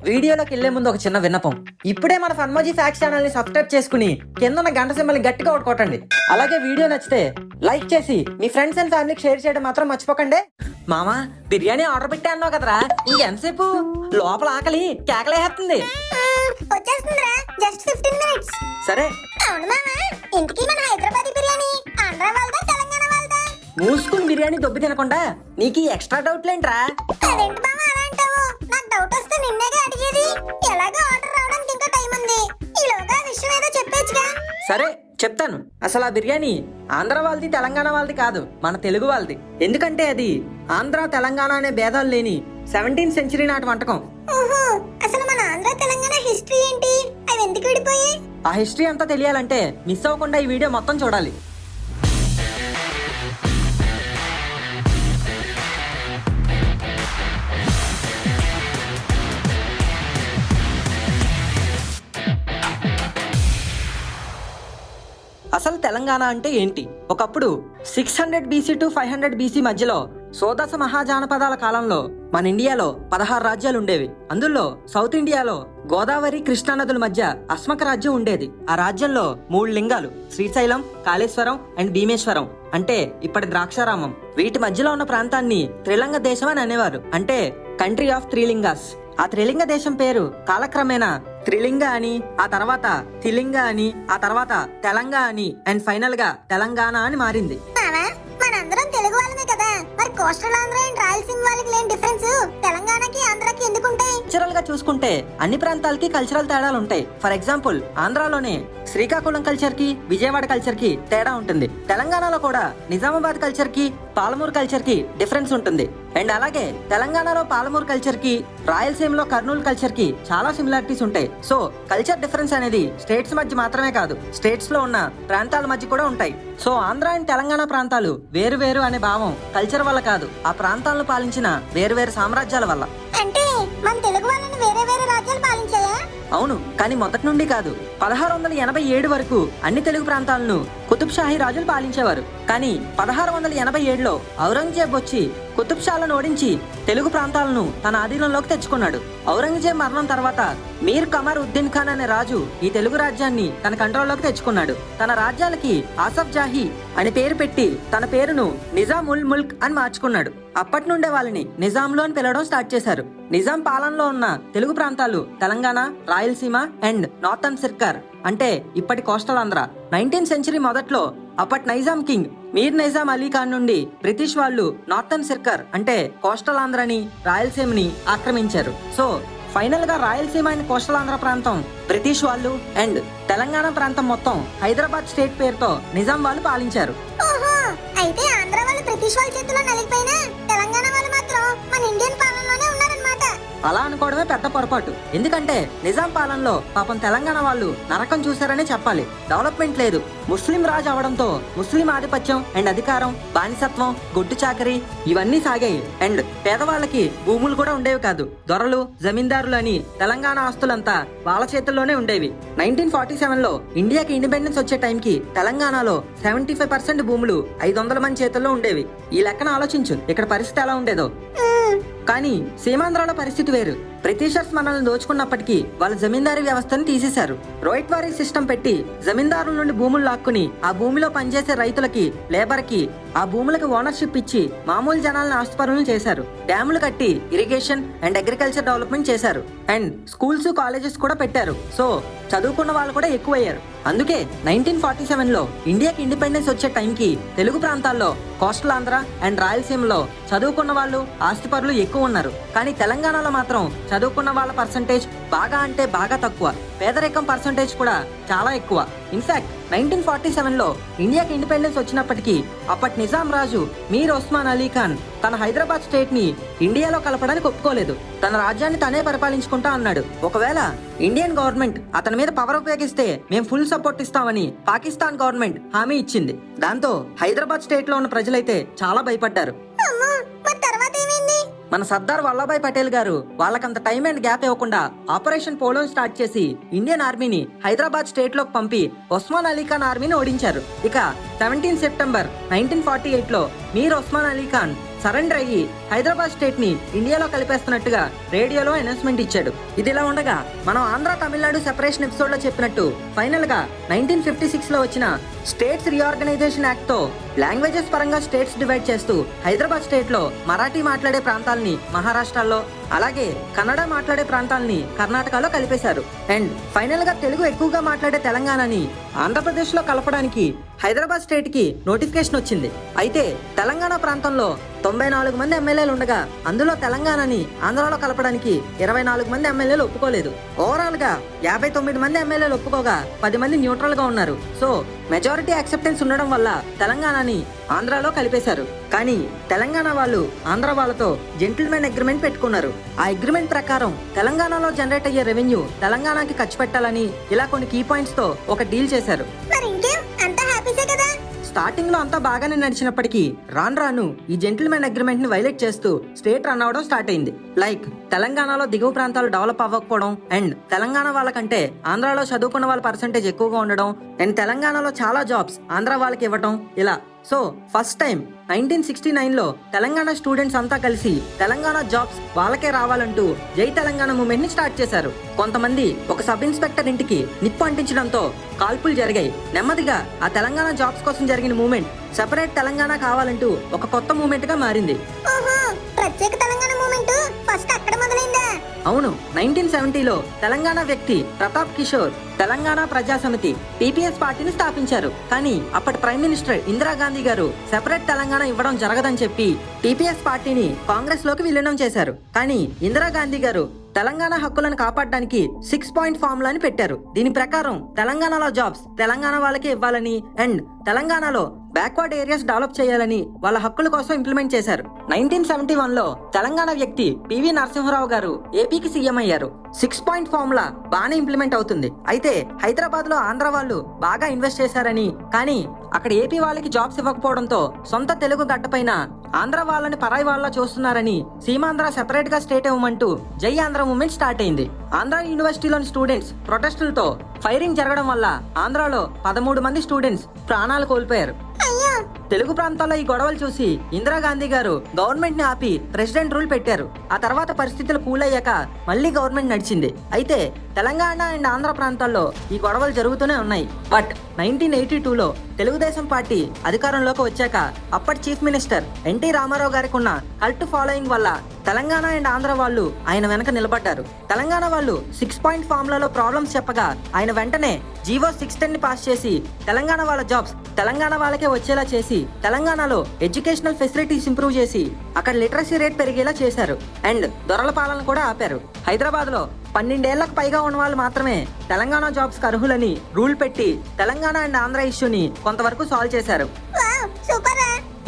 వీడియోలోకి వెళ్లే ముందు ఒక చిన్న విన్నపం. ఇప్పుడే మన ఫన్మోజీ ఫ్యాక్స్ ఛానల్ ని సబ్స్క్రైబ్ చేసుకుని కింద ఉన్న గంట సింబల్ ని గట్టిగా కొట్టండి. అలాగే వీడియో నచ్చితే లైక్ చేసి మీ ఫ్రెండ్స్ అండ్ ఫ్యామిలీకి షేర్ చేయడం మాత్రం మర్చిపోకండి. మామా బిర్యానీ ఆర్డర్ పెట్టా అన్నావు కదరా, ఇంకెంతసేపు? లోపల ఆకలి కేకలేస్తుంది. సరే మూసుకుని బిర్యానీ దొబ్బి తినకుండా నీకు ఎక్స్ట్రా డౌట్లేంట్రా? సరే చెప్తాను. అసలు ఆ బిర్యానీ ఆంధ్ర వాళ్ళది తెలంగాణ వాళ్ళది కాదు, మన తెలుగు వాళ్ళది. ఎందుకంటే అది ఆంధ్ర తెలంగాణ అనే భేదాలు లేని 17th సెంచరీ నాటి వంటకం. ఆ హిస్టరీ అంతా తెలియాలంటే మిస్ అవ్వకుండా ఈ వీడియో మొత్తం చూడాలి. అసలు తెలంగాణ అంటే ఏంటి? ఒకప్పుడు 600 BC టు 500 BC మధ్యలో సోదస మహాజానపదాల కాలంలో మన ఇండియాలో 16 రాజ్యాలు ఉండేవి. అందులో సౌత్ ఇండియాలో గోదావరి కృష్ణా నదుల మధ్య అస్మక రాజ్యం ఉండేది. ఆ రాజ్యంలో 3 లింగాలు, శ్రీశైలం, కాళేశ్వరం అండ్ భీమేశ్వరం, అంటే ఇప్పటి ద్రాక్షారామం. వీటి మధ్యలో ఉన్న ప్రాంతాన్ని త్రిలింగ దేశం అని అనేవారు, అంటే కంట్రీ ఆఫ్ త్రిలింగాస్. ఆ త్రిలింగ దేశం పేరు కాలక్రమేణా త్రిలింగ అని, ఆ తర్వాత తిలింగ అని, ఆ తర్వాత తెలంగాణ అని, అండ్ ఫైనల్ గా తెలంగాణ అని మారింది. మనందరం తెలుగు వాళ్ళమే కదా, మరి కోస్టల్ ఆంధ్ర అండ్ రాయలసీమ వాళ్ళకి లేని డిఫరెన్స్ తెలంగాణకి ఆంధ్రాకి ఎందుకుంటాయి? కల్చరల్ గా చూసుకుంటే అన్ని ప్రాంతాలకి కల్చరల్ తేడాలు ఉంటాయి. ఫర్ ఎగ్జాంపుల్ ఆంధ్రాలోనే శ్రీకాకుళం కల్చర్ కి విజయవాడ కల్చర్ కి తేడా ఉంటుంది. తెలంగాణలో కూడా నిజామాబాద్ కల్చర్ కి పాలమూరు కల్చర్ కి డిఫరెన్స్ ఉంటుంది. అండ్ అలాగే తెలంగాణలో పాలమూరు కల్చర్ కి రాయలసీమలో కర్నూలు కల్చర్ కి చాలా సిమిలారిటీస్ ఉంటాయి. సో కల్చర్ డిఫరెన్స్ అనేది స్టేట్స్ మధ్య మాత్రమే కాదు, స్టేట్స్ లో ఉన్న ప్రాంతాల మధ్య కూడా ఉంటాయి. సో ఆంధ్ర అండ్ తెలంగాణ ప్రాంతాలు వేరు వేరు అనే భావం కల్చర్ వల్ల కాదు, ఆ ప్రాంతాలను పాలించిన వేరు వేరు సామ్రాజ్యాల వల్ల. అంటే మన తెలుగు వాళ్ళని వేరే వేరే రాజ్యాలు పాలించాయా? అవును, కానీ మొదటి నుండి కాదు. 1687 వరకు అన్ని తెలుగు ప్రాంతాలను కుతుబ్ షాహీ రాజులు పాలించేవారు. కానీ 1687లో ఔరంగజేబ్ వచ్చి కుతుబ్ షాలను ఓడించి తెలుగు ప్రాంతాలను తన ఆధీనంలోకి తెచ్చుకున్నాడు. ఔరంగజేబ్ మరణం తర్వాత మీర్ కమర్ ఉద్దీన్ ఖాన్ అనే రాజు ఈ తెలుగు రాజ్యాన్ని తన కంట్రోల్లోకి తెచ్చుకున్నాడు. తన రాజ్యాలకి ఆసఫ్ జాహీ అని పేరు పెట్టి తన పేరును నిజాం ఉల్ ముల్క్ అని మార్చుకున్నాడు. అప్పటి నుండే వాళ్ళని నిజాంలు అని పిలవడం స్టార్ట్ చేశారు. నిజాం పాలనలో ఉన్న తెలుగు ప్రాంతాలు తెలంగాణ, రాయలసీమ అండ్ నార్థన్ సిర్కార్, అంటే ఇప్పటి కోస్టల్ ఆంధ్ర. 19th సెంచరీ మొదట్లో అప్పటి నైజాం కింగ్ మీర్ నైజాం అలీ ఖాన్ నుండి బ్రిటిష్ వాళ్ళు నార్థన్ సిర్కార్ అంటే కోస్టల్ ఆంధ్రని, రాయలసీమని ఆక్రమించారు. సో ఫైనల్ గా రాయలసీమ అండ్ కోస్టల్ ఆంధ్ర ప్రాంతం బ్రిటిష్ వాళ్ళు అండ్ తెలంగాణ ప్రాంతం మొత్తం హైదరాబాద్ స్టేట్ పేరుతో నిజాం వాళ్ళు పాలించారు. అయితే ఆంధ్ర వాళ్ళు బ్రిటిష్ వాళ్ళ చేతిలో నలిగిపోయినా తెలంగాణ వాళ్ళు మాత్రం మన ఇండియన్ పాలనలోనే ఉన్నారన్నమాట. అలా అనుకోవడమే పెద్ద పొరపాటు. ఎందుకంటే నిజాం పాలనలో పాపం తెలంగాణ వాళ్ళు నరకం చూశారనే చెప్పాలి. డెవలప్మెంట్ లేదు. ముస్లిం రాజు అవడంతో ముస్లిం ఆధిపత్యం అండ్ అధికారం, బానిసత్వం, గొడ్డు చాకరీ ఇవన్నీ సాగాయి. అండ్ పేదవాళ్ళకి భూములు కూడా ఉండేవి కాదు. దొరలు, జమీందారులు అని తెలంగాణ ఆస్తులంతా వాళ్ళ చేతుల్లోనే ఉండేవి. 1947లో ఇండియాకి ఇండిపెండెన్స్ వచ్చే టైంకి తెలంగాణలో 75% భూములు 500 మంది చేతుల్లో ఉండేవి. ఈ లెక్కన ఆలోచించు ఇక్కడ పరిస్థితి ఎలా ఉండేదో. కానీ సీమాంధ్రాల పరిస్థితి వేరు. బ్రిటిషర్స్ మనల్ని దోచుకున్నప్పటికీ వాళ్ళ జమీందారీ వ్యవస్థను తీసేశారు. రోయిట్వారీ సిస్టమ్ పెట్టి జమీందారుల నుండి భూములు లాక్కుని ఆ భూమిలో పనిచేసే రైతులకి, లేబర్ కి ఆ భూములకు ఓనర్షిప్ ఇచ్చి మామూలు జనాలను ఆస్తిపరులను చేశారు. డ్యాములు కట్టి ఇరిగేషన్ అండ్ అగ్రికల్చర్ డెవలప్మెంట్ చేశారు. అండ్ స్కూల్స్, కాలేజెస్ కూడా పెట్టారు. సో చదువుకున్న వాళ్ళు కూడా ఎక్కువయ్యారు. అందుకే 1947లో ఇండియాకి ఇండిపెండెన్స్ వచ్చే టైంకి తెలుగు ప్రాంతాల్లో కోస్టల్ ఆంధ్ర అండ్ రాయలసీమలో చదువుకున్న వాళ్ళు, ఆస్తిపరులు ఎక్కువ ఉన్నారు. కానీ తెలంగాణలో మాత్రం చదువుకున్న వాళ్ళ పర్సంటేజ్ బాగా అంటే బాగా తక్కువ. పేదరికం పర్సంటేజ్ కూడా చాలా ఎక్కువ. ఇన్ఫాక్ట్ 1947లో ఇండియాకి ఇండిపెండెన్స్ వచ్చినప్పటికీ అప్పటి నిజాం రాజు మీర్ ఉస్మాన్ అలీ ఖాన్ తన హైదరాబాద్ స్టేట్ ని ఇండియాలో కలపడానికి ఒప్పుకోలేదు. తన రాజ్యాన్ని తనే పరిపాలించుకుంటా అన్నాడు. ఒకవేళ ఇండియన్ గవర్నమెంట్ అతని మీద పవర్ ఉపయోగిస్తే మేము ఫుల్ సపోర్ట్ ఇస్తామని పాకిస్తాన్ గవర్నమెంట్ హామీ ఇచ్చింది. దాంతో హైదరాబాద్ స్టేట్ లో ఉన్న ప్రజలైతే చాలా భయపడ్డారు. మన సర్దార్ వల్లభాయ్ పటేల్ గారు వాళ్ళకంత టైం అండ్ గ్యాప్ ఇవ్వకుండా ఆపరేషన్ పోలోని స్టార్ట్ చేసి ఇండియన్ ఆర్మీని హైదరాబాద్ స్టేట్ లోకి పంపి ఉస్మాన్ అలీ ఖాన్ ఆర్మీని ఓడించారు. ఇక 17 సెప్టెంబర్ 1948లో మీర్ ఉస్మాన్ అలీ ఖాన్ సరెండర్ అయ్యి హైదరాబాద్ స్టేట్ ని ఇండియాలో కలిపేస్తున్నట్టుగా రేడియోలో అనౌన్స్మెంట్ ఇచ్చాడు. ఇదిలా ఉండగా మనం ఆంధ్ర తమిళనాడు సెపరేషన్ ఎపిసోడ్ లో చెప్పినట్టు ఫైనల్ గా 1956 లో వచ్చిన స్టేట్స్ రీఆర్గనైజేషన్ యాక్ట్ తో లాంగ్వేజెస్ పరంగా స్టేట్స్ డివైడ్ చేస్తూ హైదరాబాద్ స్టేట్ లో మరాఠీ మాట్లాడే ప్రాంతాలని మహారాష్ట్రలో, అలాగే కన్నడ మాట్లాడే ప్రాంతాలని కర్ణాటకలో కలిపేశారు. అండ్ ఫైనల్ గా తెలుగు ఎక్కువగా మాట్లాడే తెలంగాణని ఆంధ్రప్రదేశ్ లో కలపడానికి హైదరాబాద్ స్టేట్ కి నోటిఫికేషన్ వచ్చింది. అయితే తెలంగాణ ప్రాంతంలో 94 మంది ఎమ్మెల్యేలు ఉండగా అందులో తెలంగాణని ఆంధ్రాలో కలపడానికి 24 మంది ఎమ్మెల్యేలు ఒప్పుకోలేదు. ఓవరాల్ గా 59 మంది ఎమ్మెల్యేలు ఒప్పుకోగా 10 మంది న్యూట్రల్ గా ఉన్నారు. సో మెజారిటీ యాక్సెప్టెన్స్ ఉండడం వల్ల తెలంగాణని ఆంధ్రాలో కలిపేశారు. కానీ తెలంగాణ వాళ్ళు ఆంధ్ర వాళ్ళతో జెంటిల్మెన్ అగ్రిమెంట్ పెట్టుకున్నారు. ఆ అగ్రిమెంట్ ప్రకారం తెలంగాణలో జనరేట్ అయ్యే రెవెన్యూ తెలంగాణకి ఖర్చు పెట్టాలని ఇలా కొన్ని కీ పాయింట్స్ తో ఒక డీల్ చేశారు. మరి ఇంకేం అంతా హ్యాపీసే కదా. స్టార్టింగ్ లో అంతా బాగానే నడిచినప్పటికీ రాను రాను ఈ జెంటిల్మెన్ అగ్రిమెంట్ ని వైలేట్ చేస్తూ స్టేట్ రన్ అవడం స్టార్ట్ అయింది. లైక్ తెలంగాణలో దిగువ ప్రాంతాలు డెవలప్ అవ్వకపోవడం, అండ్ తెలంగాణ వాళ్ళకంటే ఆంధ్రాలో చదువుకున్న వాళ్ళ పర్సంటేజ్ ఎక్కువగా ఉండడం, అండ్ తెలంగాణలో చాలా జాబ్స్ ఆంధ్ర వాళ్ళకి ఇవ్వటం ఇలా. సో ఫస్ట్ టైం 1969లో తెలంగాణ స్టూడెంట్స్ అంతా కలిసి తెలంగాణ జాబ్స్ వాళ్ళకే రావాలంటూ జై తెలంగాణ మూవ్మెంట్ ని స్టార్ట్ చేశారు. కొంతమంది ఒక సబ్ ఇన్స్పెక్టర్ ఇంటికి నిప్పు అంటించడంతో కాల్పులు జరిగాయి. నెమ్మదిగా ఆ తెలంగాణ జాబ్స్ కోసం జరిగిన మూవ్మెంట్ సెపరేట్ తెలంగాణ కావాలంటూ ఒక కొత్త మూవ్మెంట్ గా మారింది. ఓహో, ప్రత్యేక తెలంగాణ మూమెంట్ ఫస్ట్ అక్కడ మొదలైందా? అవును, 1970లో తెలంగాణ వ్యక్తి ప్రతాప్ కిషోర్ తెలంగాణ ప్రజా సమితి టీపీఎస్ పార్టీని స్థాపించారు. కానీ అప్పటి ప్రైమ్ మినిస్టర్ ఇందిరాగాంధీ గారు సెపరేట్ తెలంగాణ ఇవ్వడం జరగదని చెప్పి టీపీఎస్ పార్టీని కాంగ్రెస్ లోకి విలీనం చేశారు. కానీ ఇందిరాగాంధీ గారు తెలంగాణ హక్కులను కాపాడడానికి 6 పాయింట్ ఫార్ములాని పెట్టారు. దీని ప్రకారం తెలంగాణలో జాబ్స్ తెలంగాణ వాళ్ళకే ఇవ్వాలని, అండ్ తెలంగాణలో బ్యాక్వర్డ్ ఏరియాస్ డెవలప్ చేయాలని వాళ్ళ హక్కుల కోసం ఇంప్లిమెంట్ చేశారు. 1971లో తెలంగాణ వ్యక్తి పివి నరసింహరావు గారు ఏపీకి సీఎం అయ్యారు. 6 పాయింట్ ఫార్ములా బాగానే ఇంప్లిమెంట్ అవుతుంది. అయితే హైదరాబాద్ లో ఆంధ్ర వాళ్ళు బాగా ఇన్వెస్ట్ చేశారని, కానీ అక్కడ ఏపీ వాళ్ళకి జాబ్స్ ఇవ్వకపోవడంతో సొంత తెలుగు గడ్డపైన ఆంధ్ర వాళ్ళని పరాయి వాళ్ళ చూస్తున్నారని సీమాంధ్ర సెపరేట్ గా స్టేట్ ఇవ్వమంటూ జై ఆంధ్ర మూవ్మెంట్ స్టార్ట్ అయింది. ఆంధ్ర యూనివర్సిటీలోని స్టూడెంట్స్ ప్రొటెస్టులతో ఫైరింగ్ జరగడం వల్ల ఆంధ్రాలో 13 మంది స్టూడెంట్స్ ప్రాణాలు కోల్పోయారు. తెలుగు ప్రాంతాల్లో ఈ గొడవలు చూసి ఇందిరాగాంధీ గారు గవర్నమెంట్ ని ఆపి ప్రెసిడెంట్ రూల్ పెట్టారు. ఆ తర్వాత పరిస్థితులు కూల్ అయ్యాక మళ్ళీ గవర్నమెంట్ నడిచింది. అయితే తెలంగాణ అండ్ ఆంధ్ర ప్రాంతాల్లో ఈ గొడవలు జరుగుతూనే ఉన్నాయి. బట్ 1982లో తెలుగుదేశం పార్టీ అధికారంలోకి వచ్చాక అప్పటి చీఫ్ మినిస్టర్ ఎన్టీ రామారావు గారికి ఉన్న కల్ట్ ఫాలోయింగ్ వల్ల తెలంగాణ అండ్ ఆంధ్ర వాళ్ళు ఆయన వెనక నిలబడ్డారు. తెలంగాణ వాళ్ళు 6 పాయింట్ ఫార్ములాలో ప్రాబ్లమ్స్ చెప్పగా ఆయన వెంటనే జీవో 610 ని పాస్ చేసి తెలంగాణ వాళ్ళ జాబ్స్ తెలంగాణ వాళ్ళకే వచ్చేలా చేసి తెలంగాణలో ఎడ్యుకేషనల్ ఫెసిలిటీస్ ఇంప్రూవ్ చేసి అక్కడ లిటరసీ రేట్ పెరిగేలా చేశారు. అండ్ దొరల పాలన కూడా ఆపారు. హైదరాబాద్ లో 12 ఏళ్లకు పైగా ఉన్న వాళ్ళు మాత్రమే తెలంగాణ జాబ్స్ కి అర్హులని రూల్ పెట్టి తెలంగాణ అండ్ ఆంధ్ర ఇష్యూని కొంతవరకు సాల్వ్ చేశారు.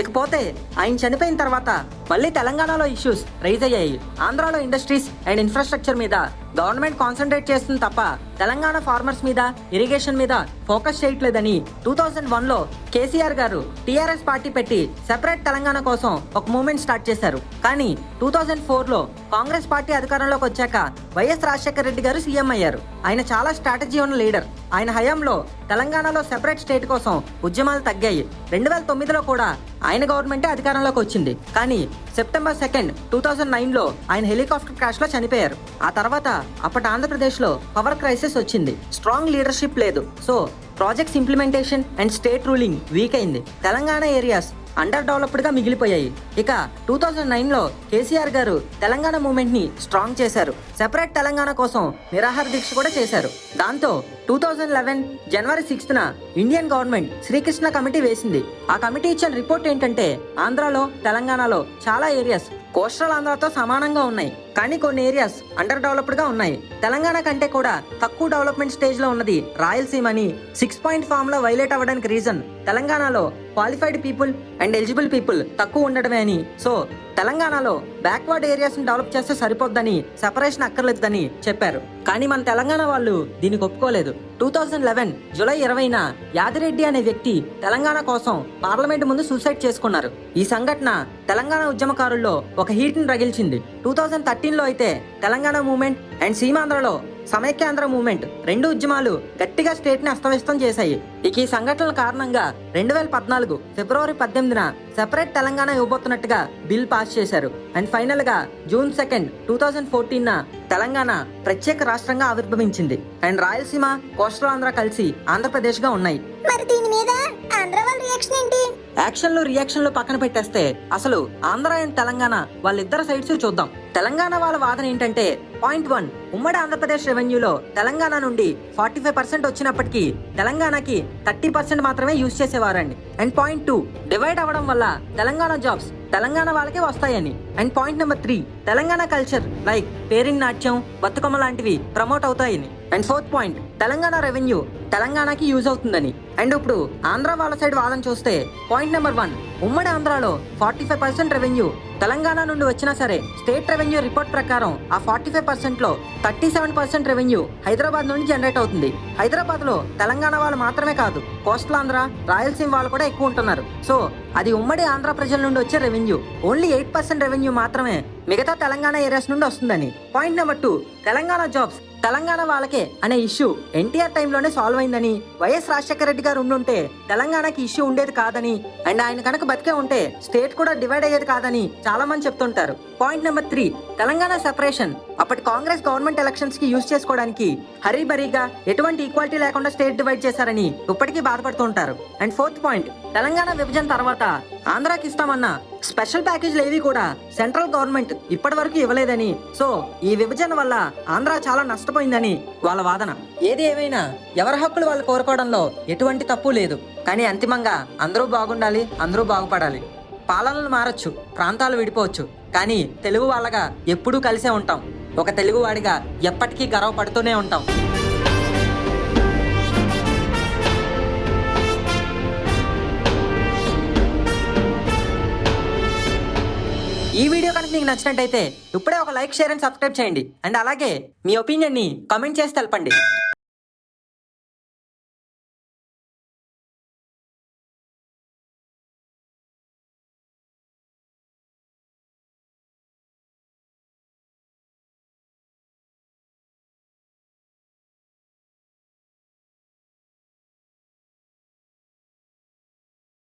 ఇకపోతే ఆయన చనిపోయిన తర్వాత మళ్ళీ తెలంగాణలో ఇష్యూస్ రైజ్ అయ్యాయి. ఆంధ్రాలో ఇండస్ట్రీస్ అండ్ ఇన్ఫ్రాస్ట్రక్చర్ మీద గవర్నమెంట్ కాన్సన్ట్రేట్ చేస్తుంది తప్ప తెలంగాణ ఫార్మర్స్ మీద, ఇరిగేషన్ మీద ఫోకస్ చేయట్లేదని 2001లో కేసీఆర్ గారు టీఆర్ఎస్ పార్టీ పెట్టి సెపరేట్ తెలంగాణ కోసం ఒక మూవ్మెంట్ స్టార్ట్ చేశారు. కానీ 2004లో కాంగ్రెస్ పార్టీ అధికారంలోకి వచ్చాక వైఎస్ రాజశేఖర రెడ్డి గారు సీఎం అయ్యారు. ఆయన చాలా స్ట్రాటజీ ఉన్న లీడర్. ఆయన హయాంలో తెలంగాణలో సెపరేట్ స్టేట్ కోసం ఉద్యమాలు తగ్గాయి. 2009లో కూడా ఆయన గవర్నమెంటే అధికారంలోకి వచ్చింది. కానీ సెప్టెంబర్ 2, 2009లో ఆయన హెలికాప్టర్ క్రాష్ లో చనిపోయారు. ఆ తర్వాత అప్పటి ఆంధ్రప్రదేశ్ లో పవర్ క్రైసిస్ వచ్చింది. స్ట్రాంగ్ లీడర్షిప్ లేదు. So projects implementation and state ruling week అయింది. తెలంగాణ ఏరియాస్ అండర్ డెవలప్డ్ గా మిగిలిపోయాయి. ఇక 2009లో కేసీఆర్ గారు తెలంగాణ మూవ్మెంట్ ని స్ట్రాంగ్ చేశారు. సెపరేట్ తెలంగాణ కోసం నిరాహార దీక్ష కూడా చేశారు. దాంతో 2011 జనవరి 6న ఇండియన్ గవర్నమెంట్ శ్రీకృష్ణ కమిటీ వేసింది. ఆ కమిటీ ఇచ్చిన రిపోర్ట్ ఏంటంటే ఆంధ్రాలో తెలంగాణలో చాలా ఏరియాస్ కోస్టల్ ఆంధ్రాతో సమానంగా ఉన్నాయి, కానీ కొన్ని ఏరియాస్ అండర్ డెవలప్డ్ గా ఉన్నాయి. తెలంగాణ కంటే కూడా తక్కువ డెవలప్మెంట్ స్టేజ్ లో ఉన్నది రాయలసీమ అని 6 పాయింట్ ఫార్ములా వైలేట్ అవ్వడానికి రీజన్ తెలంగాణలో qualified people and eligible people తక్కువ ఉండడమే అని. సో తెలంగాణలో బ్యాక్వర్డ్ ఏరియాస్ ని డెవలప్ చేస్తే సరిపోద్దని, సెపరేషన్ అక్కర్లేదని చెప్పారు. కానీ మన తెలంగాణ వాళ్ళు దీనికి ఒప్పుకోలేదు. 2011 జూలై 20న యాదిరెడ్డి అనే వ్యక్తి తెలంగాణ కోసం పార్లమెంట్ ముందు సూసైడ్ చేసుకున్నారు. ఈ సంఘటన తెలంగాణ ఉద్యమకారుల్లో ఒక హీట్ ని రగిల్చింది. 2013లో అయితే తెలంగాణ మూవ్మెంట్ అండ్ సీమాంధ్రలో సమైక్యాంధ్ర మూవ్మెంట్ రెండు ఉద్యమాలు గట్టిగా స్టేట్ ని అస్తవ్యస్తం చేశాయి. ఇక ఈ సంఘటనల కారణంగా 2014 ఫిబ్రవరి 18న సెపరేట్ తెలంగాణ ఇవ్వబోతున్నట్టుగా బిల్ పాస్ చేశారు. అండ్ ఫైనల్ గా జూన్ 2, 2014 తెలంగాణ ప్రత్యేక రాష్ట్రంగా ఆవిర్భవించింది. అండ్ రాయలసీమ, కోస్టల్ ఆంధ్ర కలిసి ఆంధ్రప్రదేశ్ గా ఉన్నాయి. మరి దీని మీద ఆంధ్ర వాళ్ళ రియాక్షన్ ఏంటి? యాక్షన్లు రియాక్షన్లు పక్కన పెట్టేస్తే అసలు ఆంధ్ర అండ్ తెలంగాణ వాళ్ళిద్దరు సైడ్స్ చూద్దాం. తెలంగాణ వాళ్ళ వాదన ఏంటంటే, పాయింట్ 1, ఉమ్మడి ఆంధ్రప్రదేశ్ రెవెన్యూలో తెలంగాణ నుండి 45% వచ్చినప్పటికీ తెలంగాణకి 30% మాత్రమే యూజ్ చేసేవారండి. అండ్ పాయింట్ 2, డివైడ్ అవ్వడం వల్ల తెలంగాణ జాబ్స్ తెలంగాణ వాళ్ళకే వస్తాయని. And point number 3, Telangana culture like pairing నాట్యం, బతుకమ్మ లాంటివి ప్రమోట్ అవుతాయని. And 4th point, Telangana revenue తెలంగాణకి యూజ్ అవుతుందని. అండ్ ఇప్పుడు ఆంధ్ర వాళ్ళ సైడ్ వాదన చూస్తే, పాయింట్ నెంబర్ 1, ఉమ్మడి ఆంధ్రాలో 45% రెవెన్యూ తెలంగాణ నుండి వచ్చినా సరే స్టేట్ రెవెన్యూ రిపోర్ట్ ప్రకారం ఆ 45% లో 37% రెవెన్యూ హైదరాబాద్ నుండి జనరేట్ అవుతుంది. హైదరాబాద్ లో తెలంగాణ వాళ్ళు మాత్రమే కాదు, కోస్టల్ ఆంధ్ర, రాయలసీమ వాళ్ళు కూడా ఎక్కువ ఉంటున్నారు. సో అది ఉమ్మడి ఆంధ్ర ప్రజల నుండి వచ్చే రెవెన్యూ. ఓన్లీ 8% రెవెన్యూ మాత్రమే మిగతా తెలంగాణ ఏరియాస్ నుండి వస్తుందని. Point number 2, Telangana jobs Telangana వాళ్ళకే అనే ఇష్యూ ఎన్టీఆర్ టైంలోనే సాల్వ్ అయిందని. వైఎస్ రాజశేఖర రెడ్డి గారు ఉండుంటే తెలంగాణకి ఇష్యూ ఉండేది కాదని. అండ్ ఆయన కనుక బతికే ఉంటే స్టేట్ కూడా డివైడ్ అయ్యేది కాదని చాలా మంది చెప్తుంటారు. పాయింట్ నెంబర్ 3, తెలంగాణ సెపరేషన్ అప్పటి కాంగ్రెస్ గవర్నమెంట్ ఎలక్షన్స్ కి యూజ్ చేసుకోవడానికి హరీబరీగా ఎటువంటి ఈక్వాలిటీ లేకుండా స్టేట్ డివైడ్ చేశారని ఇప్పటికీ బాధపడుతుంటారు. అండ్ 4th పాయింట్, తెలంగాణ విభజన తర్వాత ఆంధ్రాకి ఇస్తామన్న స్పెషల్ ప్యాకేజీలు ఏవి కూడా సెంట్రల్ గవర్నమెంట్ ఇప్పటి వరకు ఇవ్వలేదని. సో ఈ విభజన వల్ల ఆంధ్ర చాలా నష్టపోయిందని వాళ్ళ వాదన. ఏది ఏమైనా ఎవరి హక్కులు వాళ్ళు కోరుకోవడంలో ఎటువంటి తప్పు లేదు. కానీ అంతిమంగా అందరూ బాగుండాలి, అందరూ బాగుపడాలి. పాలనలు మారచ్చు, ప్రాంతాలు విడిపోవచ్చు, కానీ తెలుగు వాళ్ళగా ఎప్పుడూ కలిసే ఉంటాం. ఒక తెలుగువాడిగా ఎప్పటికీ గర్వపడుతూనే ఉంటాం. ఈ వీడియో కనుక మీకు నచ్చినట్టయితే ఇప్పుడే ఒక లైక్, షేర్ అండ్ సబ్స్క్రైబ్ చేయండి. అండ్ అలాగే మీ ఒపీనియన్ ని కామెంట్ చేసి తెలపండి.